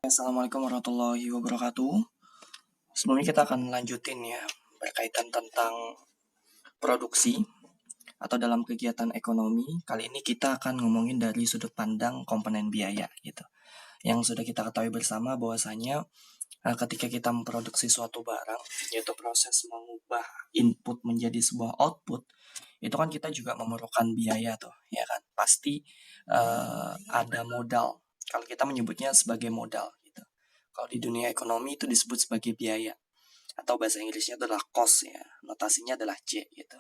Assalamualaikum warahmatullahi wabarakatuh. Sebelumnya kita akan lanjutin ya berkaitan tentang produksi atau dalam kegiatan ekonomi. Kali ini kita akan ngomongin dari sudut pandang komponen biaya gitu. Yang sudah kita ketahui bersama bahwasanya ketika kita memproduksi suatu barang, yaitu proses mengubah input menjadi sebuah output, itu kan kita juga memerlukan biaya tuh, ya kan? Pasti ada modal. Kalau kita menyebutnya sebagai modal gitu. Kalau di dunia ekonomi itu disebut sebagai biaya atau bahasa Inggrisnya adalah cost ya. Notasinya adalah C gitu.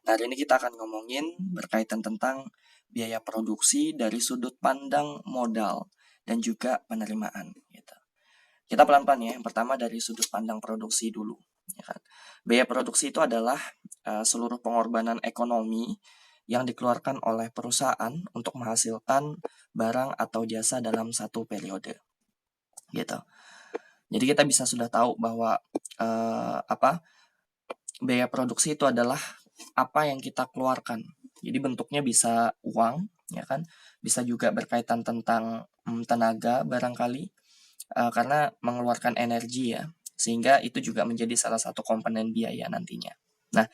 Nah, hari ini kita akan ngomongin berkaitan tentang biaya produksi dari sudut pandang modal dan juga penerimaan gitu. Kita pelan-pelan ya. Yang pertama dari sudut pandang produksi dulu, ya kan. Biaya produksi itu adalah seluruh pengorbanan ekonomi yang dikeluarkan oleh perusahaan untuk menghasilkan barang atau jasa dalam satu periode. Gitu. Jadi kita bisa sudah tahu bahwa biaya produksi itu adalah apa yang kita keluarkan. Jadi bentuknya bisa uang, ya kan? Bisa juga berkaitan tentang tenaga barangkali, karena mengeluarkan energi ya, sehingga itu juga menjadi salah satu komponen biaya nantinya. Nah,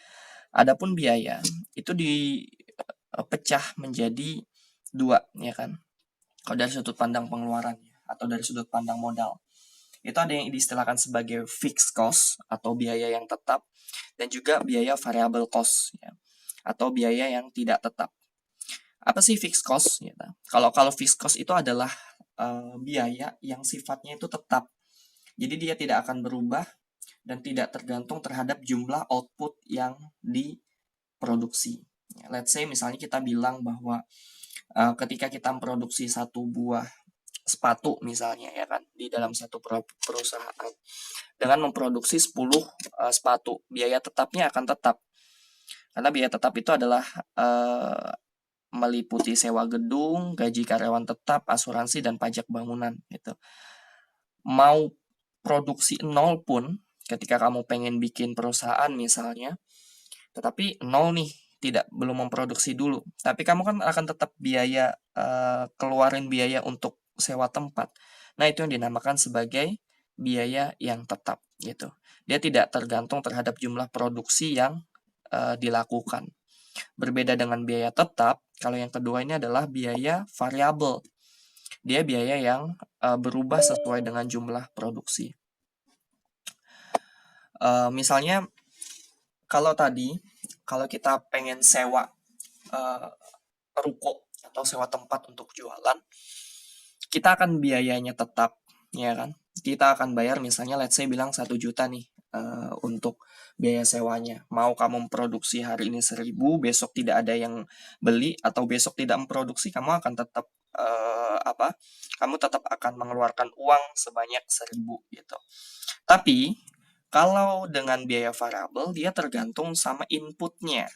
adapun biaya itu dipecah menjadi dua, ya kan? Kalau dari sudut pandang pengeluaran atau dari sudut pandang modal. Itu ada yang diistilahkan sebagai fixed cost atau biaya yang tetap dan juga biaya variable cost ya, atau biaya yang tidak tetap. Apa sih fixed cost? Gitu. Kalau fixed cost itu adalah biaya yang sifatnya itu tetap. Jadi dia tidak akan berubah dan tidak tergantung terhadap jumlah output yang diproduksi. Let's say misalnya kita bilang bahwa ketika kita memproduksi satu buah sepatu misalnya ya kan di dalam satu perusahaan dengan memproduksi 10 sepatu, biaya tetapnya akan tetap. Karena biaya tetap itu adalah meliputi sewa gedung, gaji karyawan tetap, asuransi dan pajak bangunan gitu. Mau produksi nol pun ketika kamu pengen bikin perusahaan misalnya, tetapi nol nih, belum memproduksi dulu. Tapi kamu kan akan tetap keluarin biaya untuk sewa tempat. Nah, itu yang dinamakan sebagai biaya yang tetap gitu. Dia tidak tergantung terhadap jumlah produksi yang dilakukan. Berbeda dengan biaya tetap, kalau yang kedua ini adalah biaya variabel. Dia biaya yang berubah sesuai dengan jumlah produksi. Misalnya kalau kita pengen sewa ruko atau sewa tempat untuk jualan, kita akan biayanya tetap, ya kan? Kita akan bayar misalnya let's say bilang 1 juta nih untuk biaya sewanya. Mau kamu memproduksi hari ini 1.000, besok tidak ada yang beli atau besok tidak memproduksi, kamu akan tetap kamu tetap akan mengeluarkan uang sebanyak 1.000 gitu. Tapi kalau dengan biaya variabel dia tergantung sama inputnya,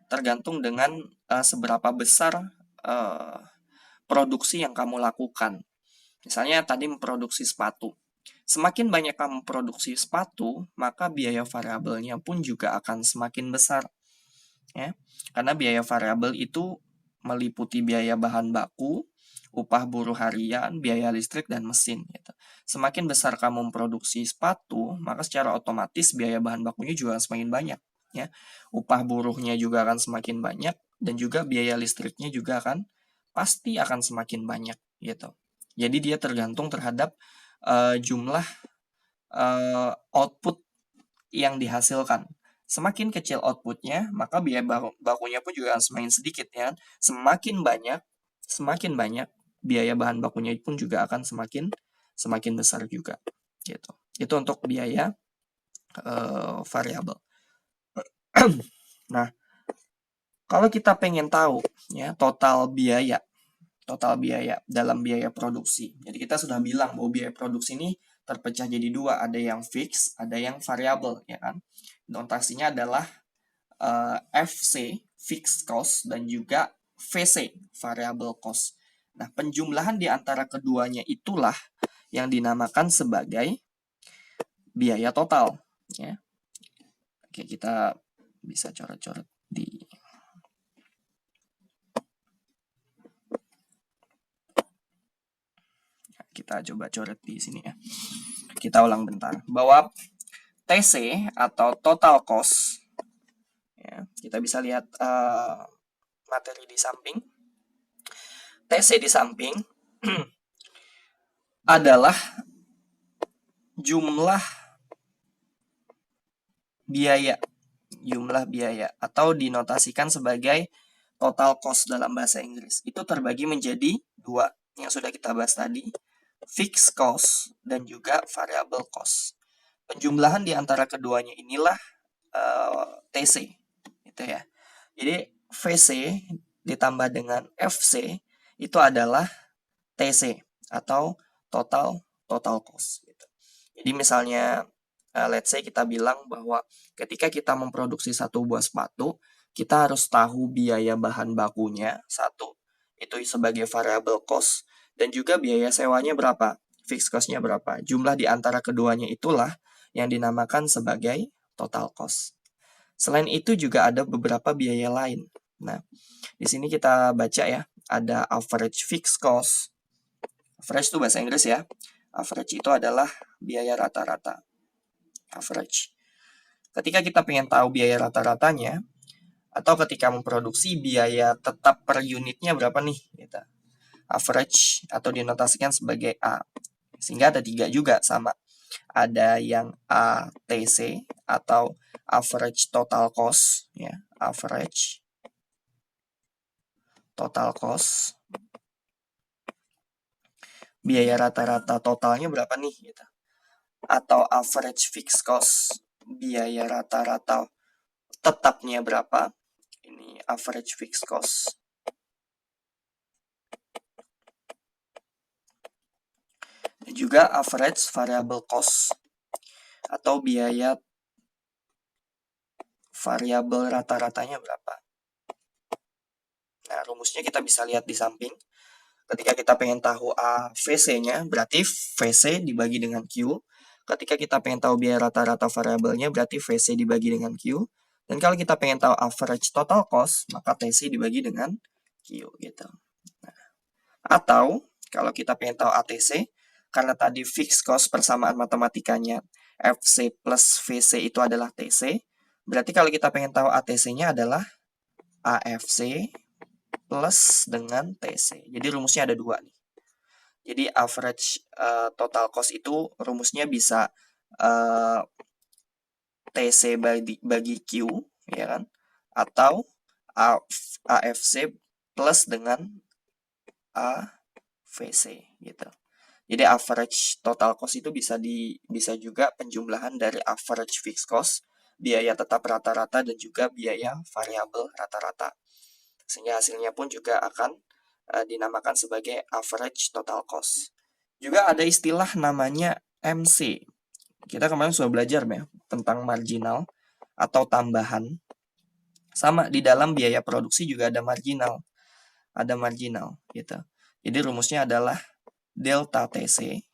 tergantung dengan seberapa besar produksi yang kamu lakukan. Misalnya tadi memproduksi sepatu. Semakin banyak kamu produksi sepatu, maka biaya variabelnya pun juga akan semakin besar. Ya. Karena biaya variabel itu meliputi biaya bahan baku, upah buruh harian, biaya listrik, dan mesin. Gitu. Semakin besar kamu memproduksi sepatu, maka secara otomatis biaya bahan bakunya juga semakin banyak. Ya. Upah buruhnya juga akan semakin banyak, dan juga biaya listriknya juga pasti akan semakin banyak. Gitu. Jadi dia tergantung terhadap jumlah output yang dihasilkan. Semakin kecil outputnya, maka biaya bakunya pun juga semakin sedikit ya. Semakin banyak biaya bahan bakunya pun juga akan semakin besar juga. Gitu. Itu untuk biaya variabel. Nah, kalau kita pengen tahu ya total biaya dalam biaya produksi. Jadi kita sudah bilang bahwa biaya produksi ini terpecah jadi dua, ada yang fix, ada yang variabel, ya kan? Notasinya adalah FC, fixed cost, dan juga VC, variable cost. Nah, penjumlahan di antara keduanya itulah yang dinamakan sebagai biaya total. Ya. Oke, kita bisa coret-coret di... kita coba coret di sini ya. Kita ulang bentar. Bahwa TC atau total cost, ya, kita bisa lihat materi di samping. TC di samping adalah jumlah biaya atau dinotasikan sebagai total cost dalam bahasa Inggris. Itu terbagi menjadi dua yang sudah kita bahas tadi, fixed cost dan juga variable cost. Penjumlahan di antara keduanya inilah TC, gitu ya. Jadi VC ditambah dengan FC itu adalah TC atau total cost. Gitu. Jadi misalnya, let's say kita bilang bahwa ketika kita memproduksi satu buah sepatu, kita harus tahu biaya bahan bakunya satu, itu sebagai variable cost, dan juga biaya sewanya berapa, fixed cost-nya berapa. Jumlah di antara keduanya itulah yang dinamakan sebagai total cost. Selain itu juga ada beberapa biaya lain. Nah, di sini kita baca ya, ada average fixed cost. Average itu bahasa Inggris ya. Average itu adalah biaya rata-rata. Average. Ketika kita pengen tahu biaya rata-ratanya, atau ketika memproduksi biaya tetap per unitnya berapa nih, gitu. Average atau dinotasikan sebagai A. Sehingga ada 3 juga sama. Ada yang ATC atau average total cost, ya, average total cost. Biaya rata-rata totalnya berapa nih, gitu. Atau average fixed cost, biaya rata-rata tetapnya berapa. Ini average fixed cost. Dan juga average variable cost atau biaya variabel rata-ratanya berapa. Nah, rumusnya kita bisa lihat di samping. Ketika kita pengen tahu VC-nya, berarti VC dibagi dengan Q. Ketika kita pengen tahu biaya rata-rata variabelnya, berarti VC dibagi dengan Q. Dan kalau kita pengen tahu average total cost, maka TC dibagi dengan Q, gitu. Nah, atau kalau kita pengen tahu ATC, karena tadi fixed cost persamaan matematikanya FC plus VC itu adalah TC, berarti kalau kita pengen tahu ATC-nya adalah AFC plus dengan TC. Jadi rumusnya ada 2 nih. Jadi average total cost itu rumusnya bisa TC bagi Q, ya kan? Atau AFC plus dengan AVC, gitu. Jadi average total cost itu bisa juga penjumlahan dari average fixed cost, biaya tetap rata-rata, dan juga biaya variabel rata-rata. Sehingga hasilnya pun juga akan dinamakan sebagai average total cost. Juga ada istilah namanya MC. Kita kemarin sudah belajar ya tentang marginal atau tambahan. Sama di dalam biaya produksi juga ada marginal. Ada marginal gitu. Jadi rumusnya adalah delta TC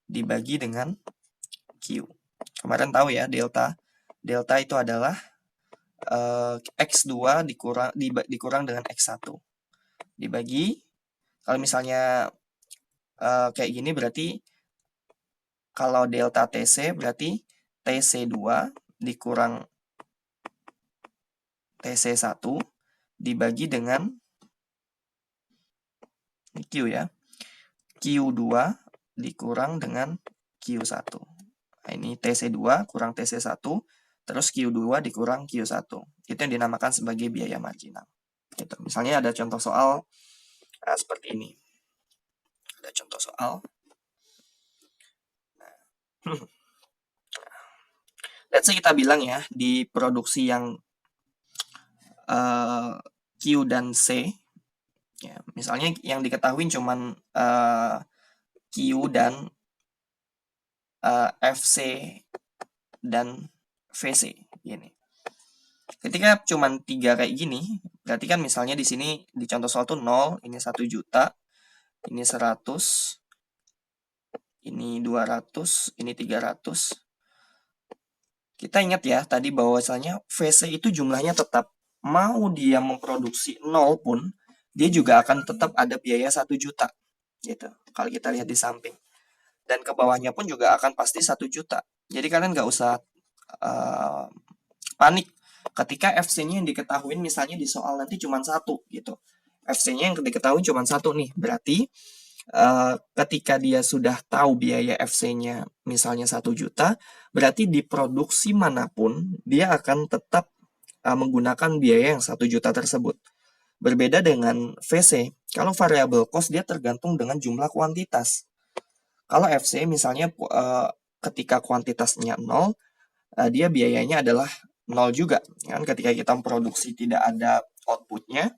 dibagi dengan Q. Kemarin tahu ya delta. Delta itu adalah X2 dikurang dengan X1. Dibagi, kalau misalnya kayak gini berarti kalau delta TC berarti TC2 dikurang TC1 dibagi dengan Q ya. Q2 dikurang dengan Q1. Nah, ini TC2 kurang TC1, terus Q2 dikurang Q1. Itu yang dinamakan sebagai biaya marginal. Gitu. Misalnya ada contoh soal seperti ini. Ada contoh soal. Let's say kita bilang ya, di produksi yang Q dan C, ya, misalnya yang diketahui cuman Q dan FC dan VC gini. Ketika cuman 3 kayak gini, berarti kan misalnya di sini di contoh soal tuh 0, ini 1 juta, ini 100, ini 200, ini 300. Kita ingat ya tadi bahwasanya VC itu jumlahnya tetap, mau dia memproduksi 0 pun dia juga akan tetap ada biaya 1 juta. gitu. Kalau kita lihat di samping. Dan ke bawahnya pun juga akan pasti 1 juta. Jadi kalian nggak usah panik ketika FC-nya yang diketahui misalnya di soal nanti cuma 1 gitu. FC-nya yang diketahui cuma 1 nih. Berarti ketika dia sudah tahu biaya FC-nya misalnya 1 juta, berarti di produksi manapun dia akan tetap menggunakan biaya yang 1 juta tersebut. Berbeda dengan VC, kalau variable cost dia tergantung dengan jumlah kuantitas. Kalau FC misalnya ketika kuantitasnya 0, dia biayanya adalah 0 juga. Kan ketika kita memproduksi tidak ada outputnya,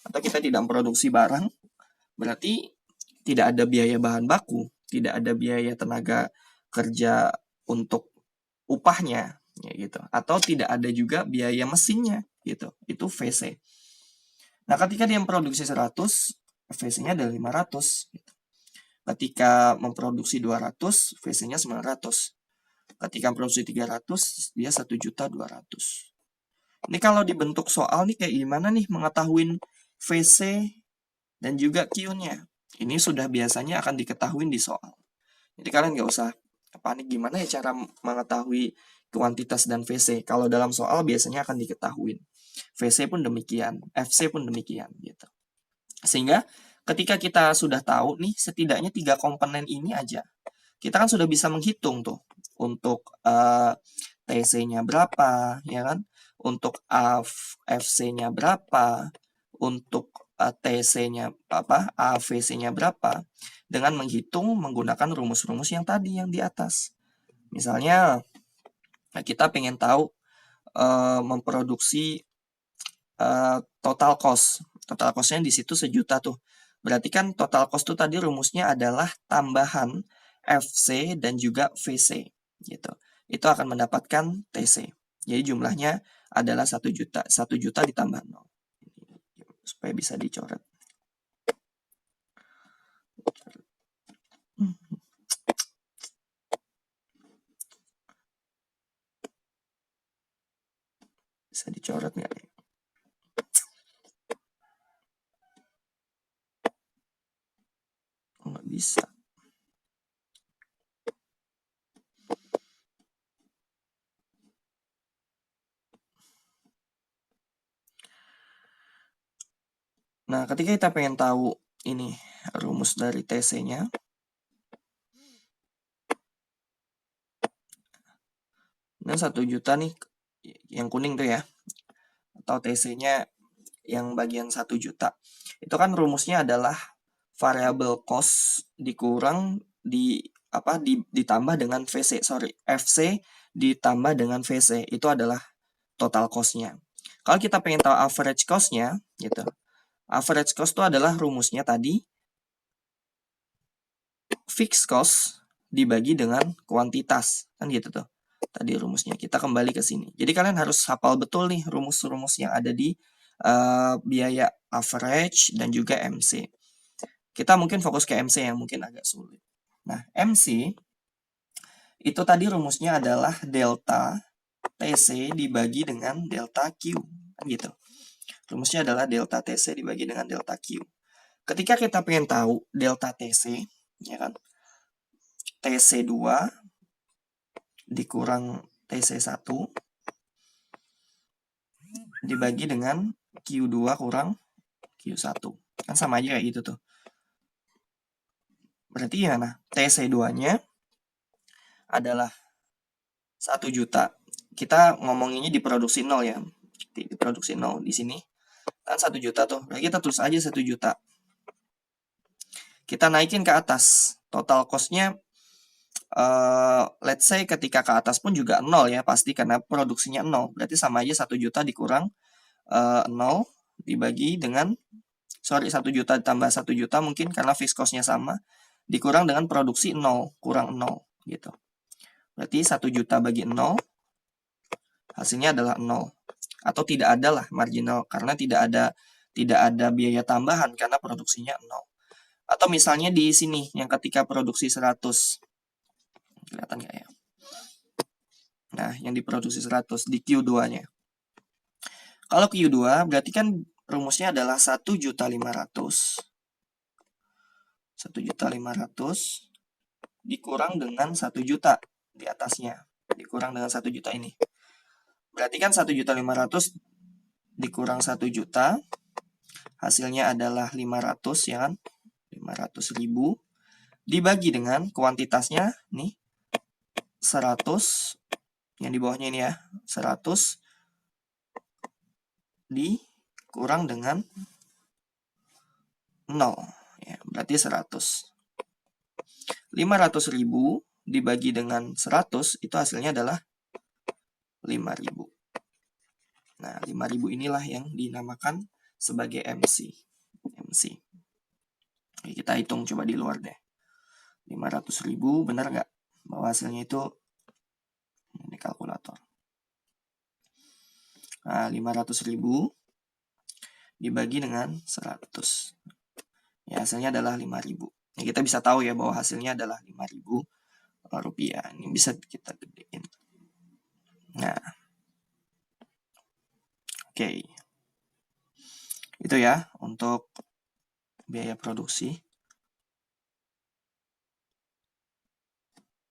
atau kita tidak memproduksi barang, berarti tidak ada biaya bahan baku, tidak ada biaya tenaga kerja untuk upahnya, ya gitu. Atau tidak ada juga biaya mesinnya, gitu. Itu VC. Nah, ketika dia memproduksi 100, VC-nya adalah 500. Gitu. Ketika memproduksi 200, VC-nya 900. Ketika memproduksi 300, dia 1.200.000. Ini kalau dibentuk soal nih kayak gimana nih mengetahui VC dan juga Q-nya. Ini sudah biasanya akan diketahui di soal. Jadi kalian nggak usah panik gimana ya cara mengetahui kuantitas dan VC. Kalau dalam soal biasanya akan diketahui. VC pun demikian, FC pun demikian gitu. Sehingga ketika kita sudah tahu nih setidaknya 3 komponen ini aja, kita kan sudah bisa menghitung tuh untuk TC-nya berapa, ya kan? Untuk FC-nya berapa, untuk TC-nya apa, AVC-nya berapa, dengan menghitung menggunakan rumus-rumus yang tadi yang di atas. Misalnya kita pengen tahu memproduksi total cost. Total cost-nya di situ 1 juta tuh. Berarti kan total cost tuh tadi rumusnya adalah tambahan FC dan juga VC gitu. Itu akan mendapatkan TC. Jadi jumlahnya adalah 1 juta. 1 juta ditambah 0. Supaya bisa dicoret. Bisa dicoret nggak ya? Nggak bisa. Nah, ketika kita pengen tahu ini rumus dari TC-nya, dan 1 juta nih, yang kuning tuh ya, atau TC-nya yang bagian 1 juta. Itu kan rumusnya adalah variable cost dikurang ditambah dengan VC, FC ditambah dengan VC, itu adalah total cost-nya. Kalau kita pengen tahu average cost-nya, gitu. Average cost itu adalah rumusnya tadi, fixed cost dibagi dengan kuantitas. Kan gitu tuh. Tadi rumusnya. Kita kembali ke sini. Jadi kalian harus hafal betul nih rumus-rumus yang ada di biaya average dan juga MC. Kita mungkin fokus ke MC yang mungkin agak sulit. Nah, MC itu tadi rumusnya adalah delta TC dibagi dengan delta Q. Kan gitu. Rumusnya adalah delta TC dibagi dengan delta Q. Ketika kita pengen tahu delta TC, ya kan, TC2 dikurang TC1 dibagi dengan Q2 kurang Q1. Kan sama aja kayak gitu tuh. Berarti gimana? TC2-nya adalah 1 juta. Kita ngomonginnya di produksi 0 ya. Di produksi 0 di sini. Kan 1 juta tuh. Berarti kita tulis aja 1 juta. Kita naikin ke atas. Total cost-nya let's say ketika ke atas pun juga 0 ya. Pasti karena produksinya 0. Berarti sama aja 1 juta dikurang 0 dibagi dengan 1 juta ditambah 1 juta mungkin karena fixed cost-nya sama. Dikurang dengan produksi 0. Kurang 0 gitu. Berarti 1 juta bagi 0. Hasilnya adalah 0. Atau tidak ada lah marginal karena tidak ada biaya tambahan karena produksinya 0. Atau misalnya di sini yang ketika produksi 100. Kelihatan nggak ya? Nah, yang diproduksi 100 di Q2-nya. Kalau Q2 berarti kan rumusnya adalah 1.500.000 1.500.000 dikurang dengan 1 juta di atasnya. Dikurang dengan 1 juta ini. Berarti kan 1.500.000 dikurang 1 juta. Hasilnya adalah 500 ya kan. 500.000 dibagi dengan kuantitasnya nih 100, yang di bawahnya ini ya, 100 dikurang dengan 0 ya, berarti 100. 500.000 dibagi dengan 100 itu hasilnya adalah 5.000. Nah, 5.000 inilah yang dinamakan sebagai MC. Oke, kita hitung coba di luar deh. 500.000 benar nggak bahwa hasilnya itu ini kalkulator. Nah, 500.000 dibagi dengan 100. Ya, hasilnya adalah 5.000. Ya, kita bisa tahu ya bahwa hasilnya adalah 5.000 rupiah. Ini bisa kita gedein. Nah, oke. Itu ya untuk biaya produksi.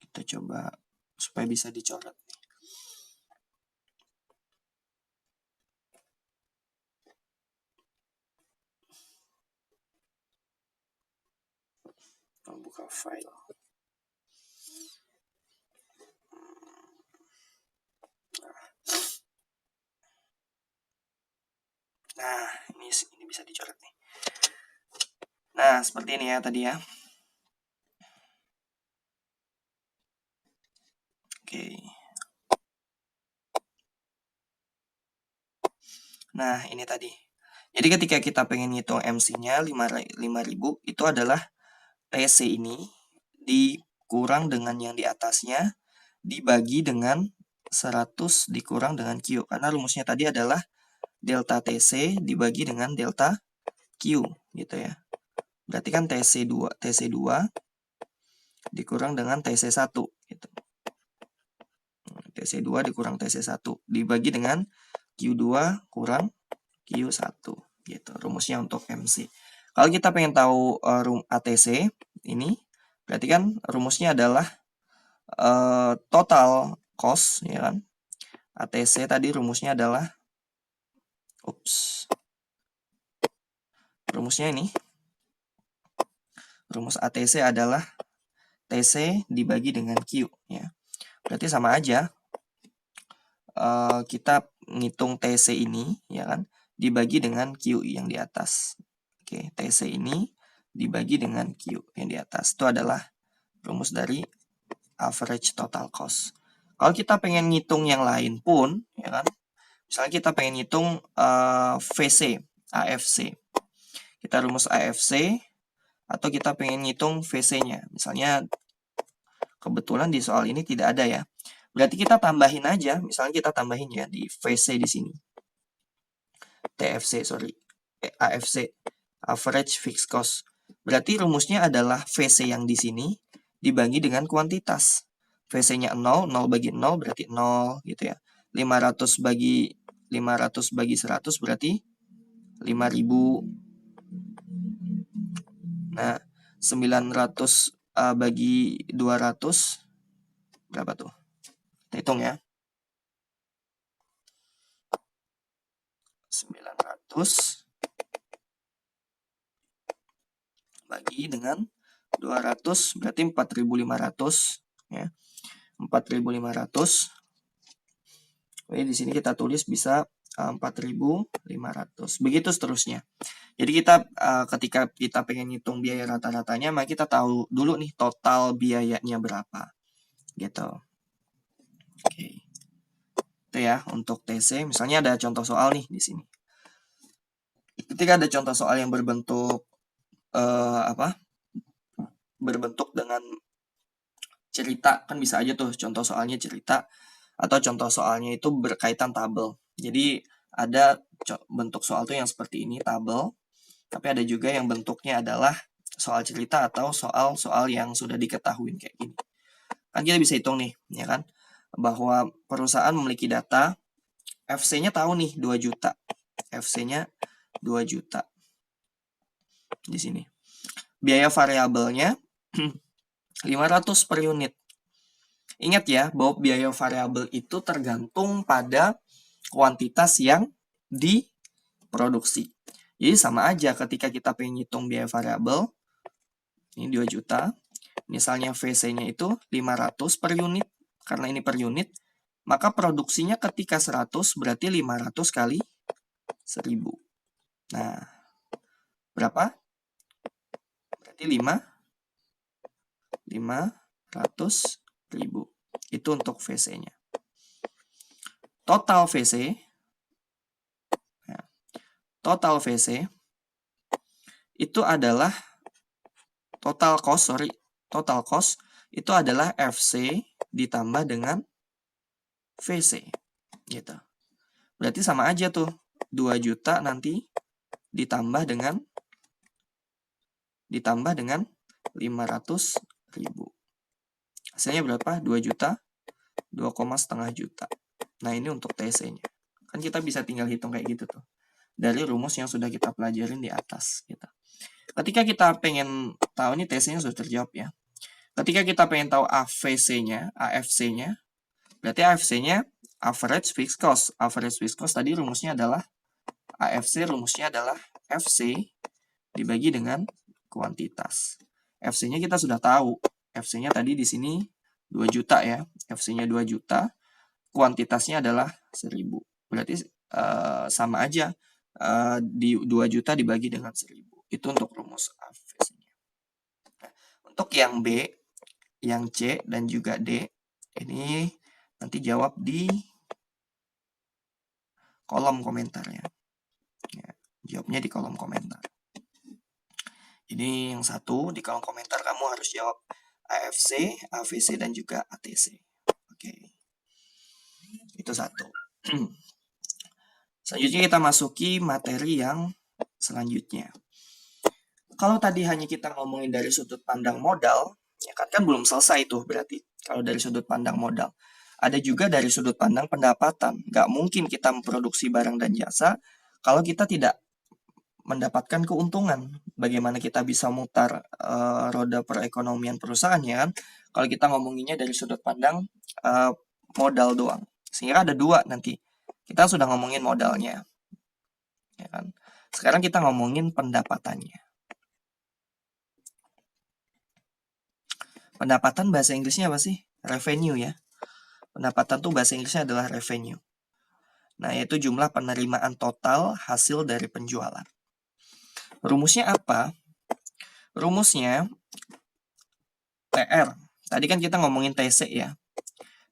Kita coba supaya bisa dicoret. Buka file. Nah, ini bisa dicoret nih. Nah, seperti ini ya tadi ya. Oke. Nah, ini tadi. Jadi ketika kita pengen ngitung MC-nya 5.000 itu adalah TC ini dikurang dengan yang di atasnya dibagi dengan 100 dikurang dengan Q. Karena rumusnya tadi adalah delta TC dibagi dengan delta Q gitu ya. Berarti kan TC2 dikurang dengan TC1 gitu. TC2 dikurang TC1 dibagi dengan Q2 kurang Q1 gitu. Rumusnya untuk MC. Kalau kita pengen tahu ATC ini berarti kan rumusnya adalah total cost ya kan. ATC tadi rumusnya adalah rumusnya ini. Rumus ATC adalah TC dibagi dengan Q ya. Berarti sama aja kita ngitung TC ini ya kan dibagi dengan Q yang di atas. Oke, TC ini dibagi dengan Q yang di atas. Itu adalah rumus dari average total cost. Kalau kita pengen ngitung yang lain pun ya kan. Misalnya kita pengen ngitung VC, AFC. Kita rumus AFC atau kita pengen ngitung VC-nya. Misalnya kebetulan di soal ini tidak ada ya. Berarti kita tambahin aja, misalnya kita tambahin ya di VC di sini. AFC, average fixed cost. Berarti rumusnya adalah VC yang di sini dibagi dengan kuantitas. VC-nya 0, 0 bagi 0 berarti 0 gitu ya. 500 bagi 100 berarti 5.000. Nah, 900 bagi 200 berapa tuh? Kita hitung ya. 900 bagi dengan 200 berarti 4.500 ya. 4.500. Oke, di sini kita tulis bisa 4.500. Begitu seterusnya. Jadi kita ketika kita pengen ngitung biaya rata-ratanya, maka kita tahu dulu nih total biayanya berapa. Gitu. Oke. Itu ya untuk TC. Misalnya ada contoh soal nih di sini. Ketika ada contoh soal yang berbentuk berbentuk dengan cerita, kan bisa aja tuh contoh soalnya cerita atau contoh soalnya itu berkaitan tabel. Jadi ada bentuk soal tuh yang seperti ini, tabel. Tapi ada juga yang bentuknya adalah soal cerita atau soal-soal yang sudah diketahui kayak gini. Kan kita bisa hitung nih, ya kan? Bahwa perusahaan memiliki data, FC-nya tahu nih 2 juta. FC-nya 2 juta. Di sini. biaya variabelnya 500 per unit. Ingat ya, bahwa biaya variabel itu tergantung pada kuantitas yang diproduksi. Jadi sama aja ketika kita pengen hitung biaya variabel, ini 2 juta, misalnya VC-nya itu 500 per unit, karena ini per unit, maka produksinya ketika 100 berarti 500 kali 1000. Nah, berapa? Berarti 500.000. Itu untuk VC-nya. Total VC, itu adalah total cost itu adalah FC ditambah dengan VC gitu. Berarti sama aja tuh, 2 juta nanti ditambah dengan 500.000. Hasilnya berapa? 2 juta, 2,5 juta. Nah, ini untuk TC-nya. Kan kita bisa tinggal hitung kayak gitu tuh. Dari rumus yang sudah kita pelajarin di atas gitu. Ketika kita pengen tahu, ini TC-nya sudah terjawab ya. Ketika kita pengen tahu AFC-nya, berarti AFC-nya average fixed cost. Average fixed cost tadi rumusnya adalah AFC, rumusnya adalah FC dibagi dengan kuantitas. FC-nya kita sudah tahu. FC-nya tadi di sini 2 juta ya. FC-nya 2 juta. Kuantitasnya adalah 1000. Berarti sama aja. Di 2 juta dibagi dengan 1000. Itu untuk rumus AFC-nya. Nah, untuk yang B, yang C, dan juga D, ini nanti jawab di kolom komentar ya. Jawabnya di kolom komentar. Ini yang satu, di kolom komentar kamu harus jawab AFC, AVC, dan juga ATC. Oke. Itu satu. Selanjutnya kita masuki materi yang selanjutnya. Kalau tadi hanya kita ngomongin dari sudut pandang modal, ya kan belum selesai tuh berarti. Kalau dari sudut pandang modal. Ada juga dari sudut pandang pendapatan. Nggak mungkin kita memproduksi barang dan jasa kalau kita tidak mendapatkan keuntungan. Bagaimana kita bisa mutar roda perekonomian perusahaan ya kan? Kalau kita ngomonginnya dari sudut pandang modal doang. Sehingga ada dua nanti. Kita sudah ngomongin modalnya. Ya kan? Sekarang kita ngomongin pendapatannya. Pendapatan bahasa Inggrisnya apa sih? Revenue ya. Pendapatan tuh bahasa Inggrisnya adalah revenue. Nah, yaitu jumlah penerimaan total hasil dari penjualan. Rumusnya apa? Rumusnya TR. Tadi kan kita ngomongin TC ya.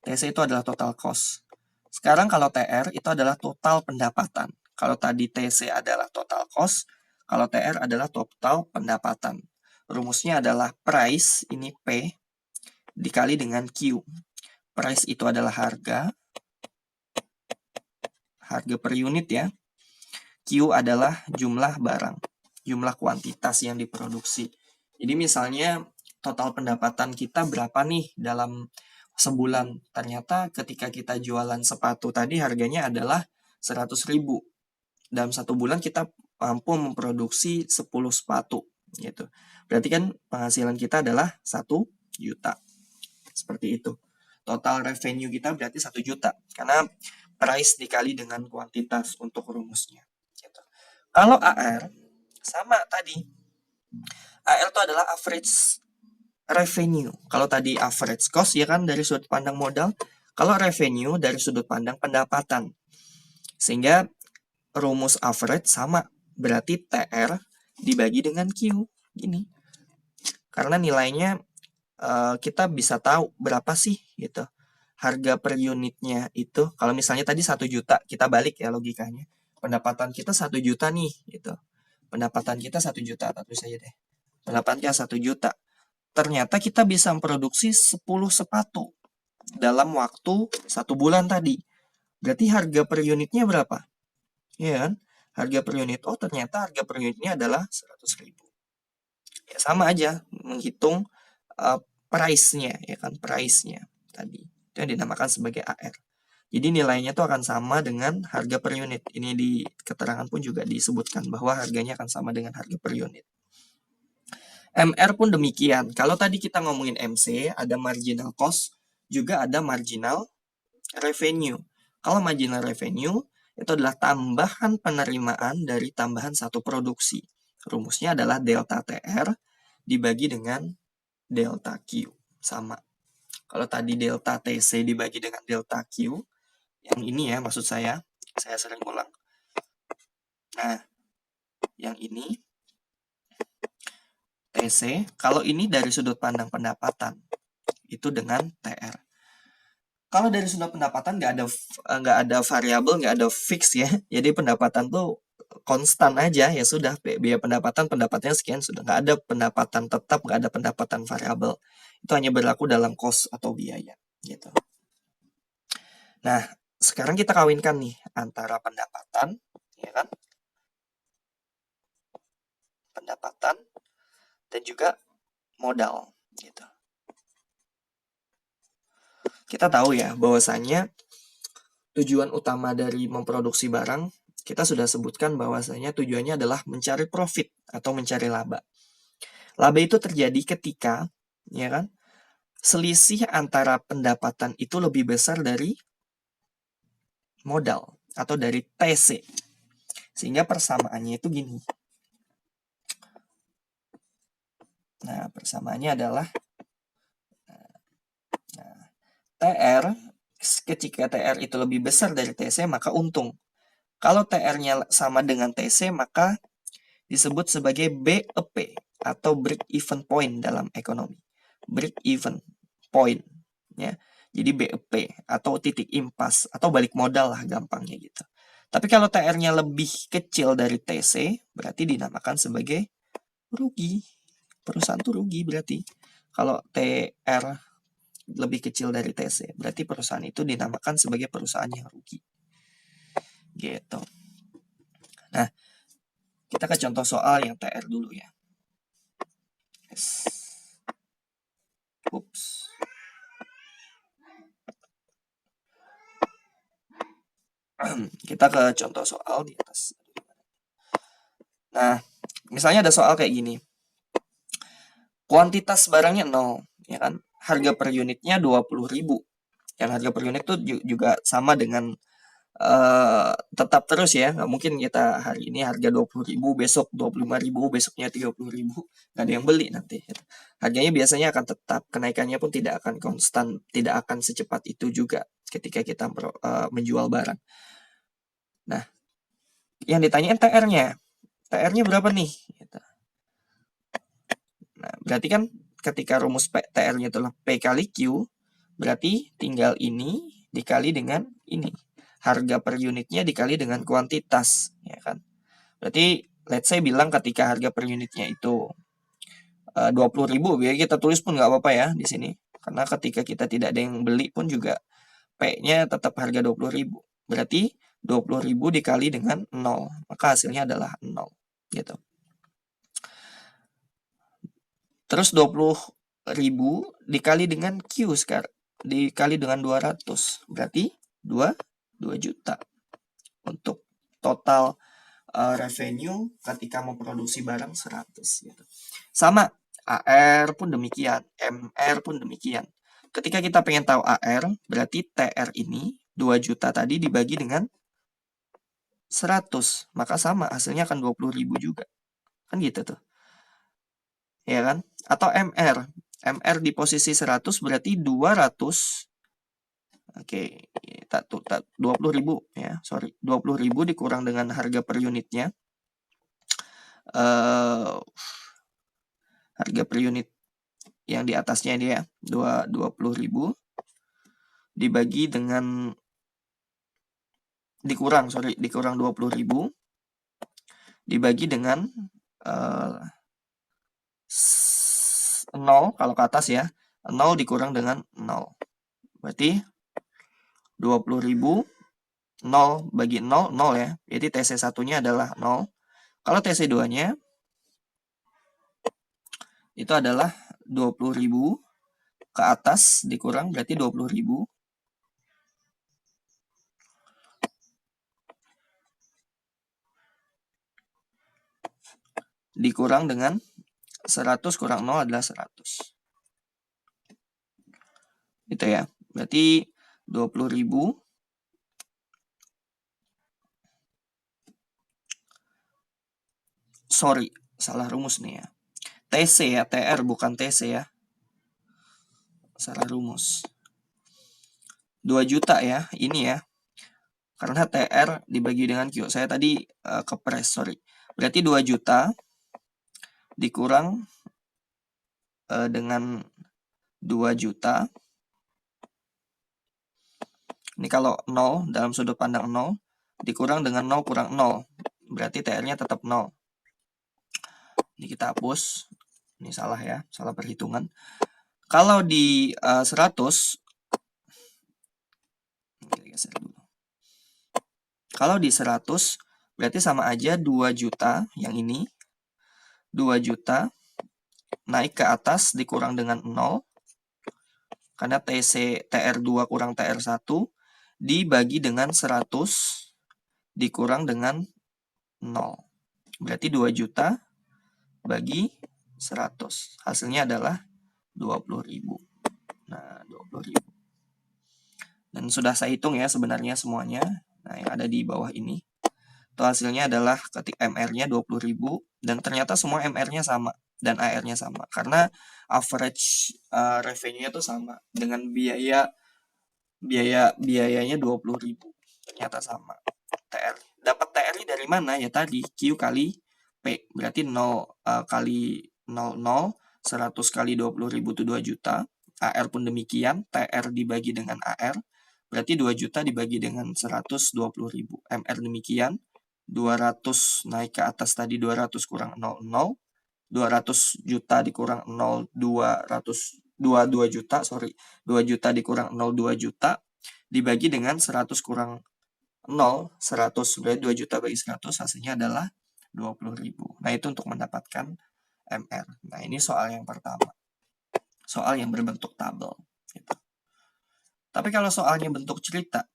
TC itu adalah total cost. Sekarang kalau TR itu adalah total pendapatan. Kalau tadi TC adalah total cost, kalau TR adalah total pendapatan. Rumusnya adalah price, ini P, dikali dengan Q. Price itu adalah harga per unit ya. Q adalah jumlah barang, jumlah kuantitas yang diproduksi. Jadi misalnya total pendapatan kita berapa nih dalam sebulan. Ternyata ketika kita jualan sepatu tadi harganya adalah 100.000. Dalam satu bulan kita mampu memproduksi 10 sepatu gitu. Berarti kan penghasilan kita adalah 1 juta. Seperti itu. Total revenue kita berarti 1 juta. Karena price dikali dengan kuantitas untuk rumusnya. Gitu. Kalau AR, sama tadi. AR itu adalah average revenue. Kalau tadi average cost ya kan dari sudut pandang modal. Kalau revenue dari sudut pandang pendapatan. Sehingga rumus average sama. Berarti TR dibagi dengan Q. Gini. Karena nilainya kita bisa tahu berapa sih gitu. Harga per unitnya itu. Kalau misalnya tadi 1 juta. Kita balik ya logikanya. Pendapatan kita 1 juta nih gitu. Pendapatan kita 1 juta. Tulis saja deh. Pendapatan kita 1 juta. Ternyata kita bisa memproduksi 10 sepatu dalam waktu 1 bulan tadi. Berarti harga per unitnya berapa? Ya kan? Harga per unit. Oh, ternyata harga per unitnya adalah 100.000. Ya sama aja menghitung price-nya ya kan, price-nya tadi. Itu yang dinamakan sebagai AR. Jadi nilainya itu akan sama dengan harga per unit. Ini di keterangan pun juga disebutkan bahwa harganya akan sama dengan harga per unit. MR pun demikian. Kalau tadi kita ngomongin MC, ada marginal cost, juga ada marginal revenue. Kalau marginal revenue, itu adalah tambahan penerimaan dari tambahan satu produksi. Rumusnya adalah delta TR dibagi dengan delta Q. Sama. Kalau tadi delta TC dibagi dengan delta Q, yang ini ya maksud saya sering ulang. Nah, yang ini TC, kalau ini dari sudut pandang pendapatan, itu dengan TR. Kalau dari sudut pendapatan nggak ada variabel, nggak ada fix ya. Jadi pendapatan tuh konstan aja, ya sudah, biaya pendapatannya sekian, sudah nggak ada pendapatan tetap, nggak ada pendapatan variabel. Itu hanya berlaku dalam cost atau biaya gitu. Nah, sekarang kita kawinkan nih antara pendapatan, ya kan? Pendapatan dan juga modal gitu. Kita tahu ya bahwasanya tujuan utama dari memproduksi barang, kita sudah sebutkan bahwasanya tujuannya adalah mencari profit atau mencari laba. Laba itu terjadi ketika, ya kan, selisih antara pendapatan itu lebih besar dari modal atau dari TC. Sehingga persamaannya itu gini. Nah, persamaannya adalah TR, ketika TR itu lebih besar dari TC, maka untung. Kalau TR-nya sama dengan TC, maka disebut sebagai BEP atau break even point dalam ekonomi. Break even point ya. Jadi BEP atau titik impas atau balik modal lah gampangnya gitu. Tapi kalau TR-nya lebih kecil dari TC, berarti dinamakan sebagai rugi. Perusahaan tuh rugi berarti. Kalau TR lebih kecil dari TC, berarti perusahaan itu dinamakan sebagai perusahaan yang rugi. Gitu. Nah, kita ke contoh soal yang TR dulu ya. Yes. Ups. Kita ke contoh soal di atas. Nah, misalnya ada soal kayak gini. Kuantitas barangnya 0, ya kan? Harga per unitnya 20.000. Yang harga per unit itu juga sama dengan tetap terus ya. Nggak mungkin kita hari ini harga 20.000, besok 25.000, besoknya 30.000. Nggak ada yang beli nanti. Harganya biasanya akan tetap. Kenaikannya pun tidak akan konstan, tidak akan secepat itu juga ketika kita menjual barang. Nah, yang ditanyain TR-nya. TR-nya berapa nih? Nah, berarti kan ketika rumus TR-nya itulah P kali Q, berarti tinggal ini dikali dengan ini. Harga per unitnya dikali dengan kuantitas, ya kan? Berarti let's say bilang ketika harga per unitnya itu 20.000, biar kita tulis pun nggak apa-apa ya di sini. Karena ketika kita tidak ada yang beli pun juga P-nya tetap harga 20.000. Berarti 20.000 dikali dengan 0, maka hasilnya adalah 0 gitu. Terus 20.000 dikali dengan Q sekarang. Dikali dengan 200. Berarti 2 juta. Untuk total revenue ketika memproduksi barang 100. Gitu. Sama, AR pun demikian. MR pun demikian. Ketika kita pengen tahu AR, berarti TR ini 2 juta tadi dibagi dengan 100. Maka sama, hasilnya akan 20.000 juga. Kan gitu tuh. Ya kan? Atau MR. MR di posisi 100 berarti 200. Oke, 20.000 ya, sorry. 20.000 dikurang dengan harga per unitnya. Harga per unit yang di atasnya dia 20.000 dibagi dengan dikurang 20.000 dibagi dengan 0 kalau ke atas ya. 0 dikurang dengan 0. Berarti 20.000 0 bagi 0, 0 ya. Jadi TC1-nya adalah 0. Kalau TC2-nya itu adalah 20.000 ke atas dikurang berarti 20.000 dikurang dengan 100 kurang 0 adalah 100. Itu ya. Berarti 20.000 sorry, salah rumus nih ya. TC ya, TR bukan TC ya. Salah rumus. 2 juta ya, ini ya. Karena TR dibagi dengan Q. Saya tadi kepres, sorry. Berarti 2 juta dikurang dengan 2 juta. Ini kalau 0, dalam sudut pandang 0, dikurang dengan 0 kurang 0. Berarti TR-nya tetap 0. Ini kita hapus. Ini salah ya, salah perhitungan. Kalau di 100, kalau di 100, berarti sama aja 2 juta yang ini. 2 juta naik ke atas dikurang dengan 0. Karena TR2 kurang TR1 dibagi dengan 100 dikurang dengan 0. Berarti 2 juta bagi 100. Hasilnya adalah 20.000. Nah, 20.000. Dan sudah saya hitung ya sebenarnya semuanya. Nah, yang ada di bawah ini. Itu hasilnya adalah ketik MR-nya 20.000 dan ternyata semua MR-nya sama dan AR-nya sama karena average revenue-nya itu sama dengan biayanya 20.000. Ternyata sama. TR. Dapat TR dari mana? Ya tadi Q kali P. Berarti 0 kali 00, 100 kali 20.000 itu 2 juta. AR pun demikian, TR dibagi dengan AR. Berarti 2 juta dibagi dengan 120.000. MR demikian. 200 naik ke atas tadi 200 kurang 00. 200 juta dikurang 0, 2 juta, sorry. 2 juta dikurang 0, 2 juta. Dibagi dengan 100 kurang 0, 100. Berarti 2 juta bagi 100 hasilnya adalah 20.000. Nah, itu untuk mendapatkan MR. Nah, ini soal yang pertama. Soal yang berbentuk tabel. Gitu. Tapi kalau soalnya bentuk cerita,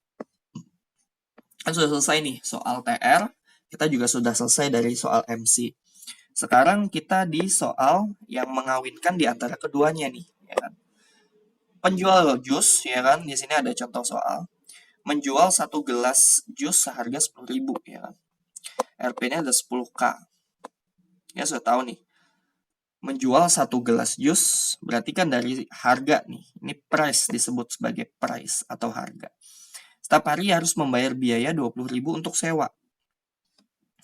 kan sudah selesai nih soal TR. Kita juga sudah selesai dari soal MC. Sekarang kita di soal yang mengawinkan di antara keduanya nih, ya kan? Penjual jus, ya kan? Di sini ada contoh soal. Menjual 1 gelas jus seharga 10.000, ya kan? RP-nya ada 10K. Ya, sudah tahu nih. Menjual 1 gelas jus berarti kan dari harga nih. Ini price disebut sebagai price atau harga. Setiap hari harus membayar biaya 20.000 untuk sewa.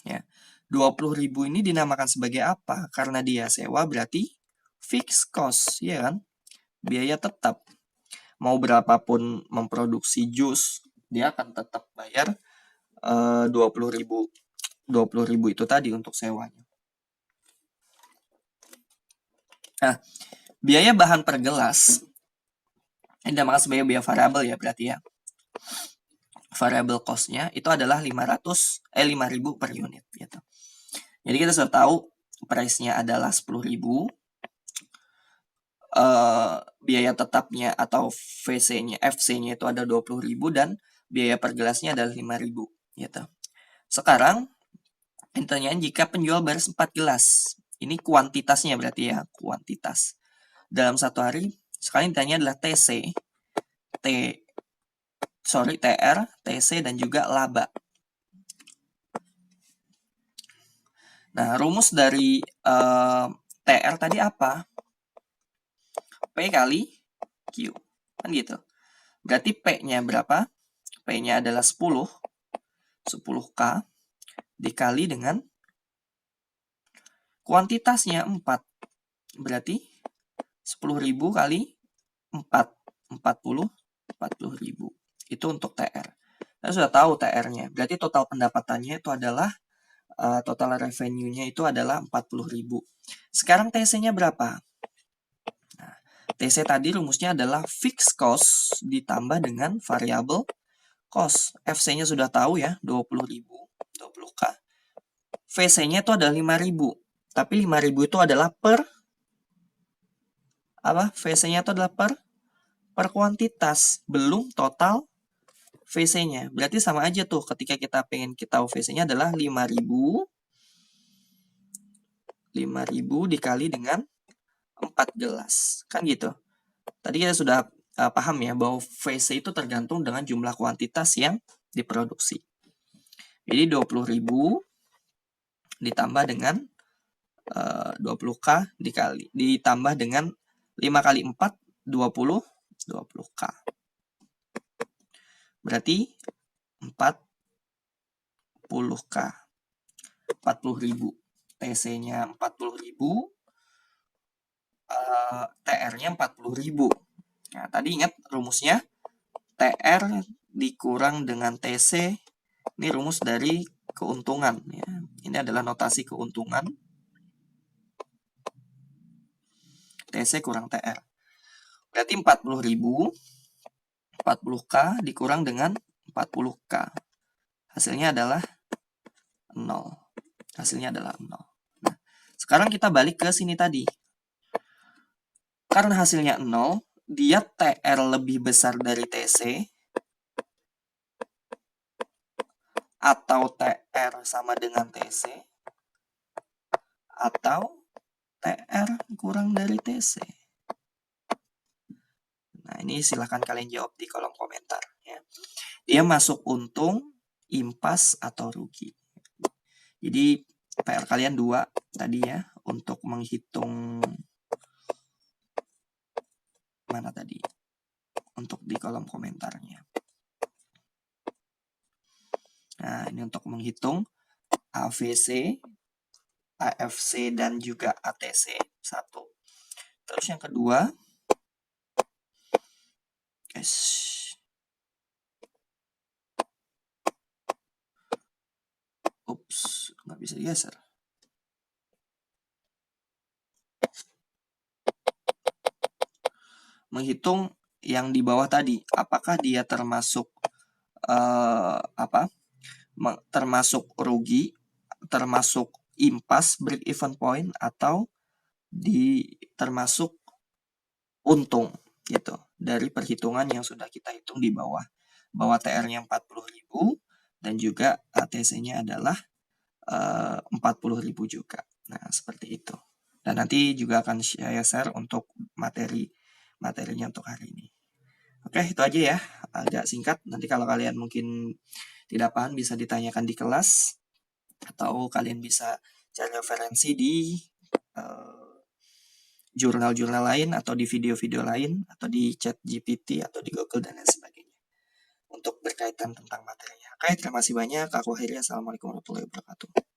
Ya. 20.000 ini dinamakan sebagai apa? Karena dia sewa berarti fixed cost, ya kan? Biaya tetap. Mau berapapun memproduksi jus, dia akan tetap bayar 20.000. 20.000 itu tadi untuk sewanya. Nah, biaya bahan per gelas ini dinamakan sebagai biaya variabel ya berarti ya. Variable cost-nya itu adalah 5.000 per unit gitu. Jadi kita sudah tahu price-nya adalah 10.000. Biaya tetapnya atau FC-nya itu ada 20.000 dan biaya per gelasnya adalah 5.000 gitu. Sekarang pertanyaan jika penjual baru 4 gelas. Ini kuantitasnya berarti ya, kuantitas. Dalam satu hari, sekali ditanya adalah TR, TC, dan juga laba. Nah, rumus dari TR tadi apa? P kali Q. Kan gitu. Berarti P-nya berapa? P-nya adalah 10K dikali dengan kuantitasnya 4. Berarti 10.000 kali 4. 40.000. Itu untuk TR. Kita sudah tahu TR-nya. Berarti total pendapatannya itu adalah total revenue-nya itu adalah 40.000. Sekarang TC-nya berapa? Nah, TC tadi rumusnya adalah fixed cost ditambah dengan variable cost. FC-nya sudah tahu ya, 20.000, 20K. VC-nya itu adalah 5.000. Tapi 5.000 itu adalah per apa? VC-nya itu adalah per kuantitas, belum total VC-nya. Berarti sama aja tuh ketika kita pengen kita tahu VC-nya adalah 5.000 5.000 dikali dengan 4 gelas. Kan gitu. Tadi kita sudah paham ya bahwa VC itu tergantung dengan jumlah kuantitas yang diproduksi. Jadi 20.000 ditambah dengan 20K ditambah dengan 5 kali 4, 20K. Berarti 40K. 40.000. TC-nya 40.000, TR-nya 40.000. Nah, tadi ingat rumusnya, TR dikurang dengan TC, ini rumus dari keuntungan. Ya. Ini adalah notasi keuntungan. TC kurang TR. Berarti 40.000, 40K dikurang dengan 40K. Hasilnya adalah 0. Hasilnya adalah 0. Nah, sekarang kita balik ke sini tadi. Karena hasilnya 0, dia TR lebih besar dari TC, atau TR sama dengan TC, atau TR kurang dari TC. Nah, ini silahkan kalian jawab di kolom komentar. Ya. Dia masuk untung, impas, atau rugi. Jadi, PR kalian 2 tadi ya, untuk menghitung mana tadi? Untuk di kolom komentarnya. Nah, ini untuk menghitung AVC, AFC, dan juga ATC. 1. Terus yang kedua, nggak bisa digeser. Menghitung yang di bawah tadi, apakah dia termasuk termasuk rugi, termasuk impas break even point, atau termasuk untung gitu. Dari perhitungan yang sudah kita hitung di bawah, bahwa TR-nya 40.000 dan juga ATC-nya adalah 40.000 juga. Nah, seperti itu. Dan nanti juga akan saya share untuk materinya untuk hari ini. Oke, itu aja ya. Agak singkat. Nanti kalau kalian mungkin tidak paham bisa ditanyakan di kelas. Atau kalian bisa cari referensi di jurnal-jurnal lain, atau di video-video lain, atau di ChatGPT, atau di Google, dan lain sebagainya. Untuk berkaitan tentang materinya. Oke, terima kasih banyak. Aku akhiri. Assalamualaikum warahmatullahi wabarakatuh.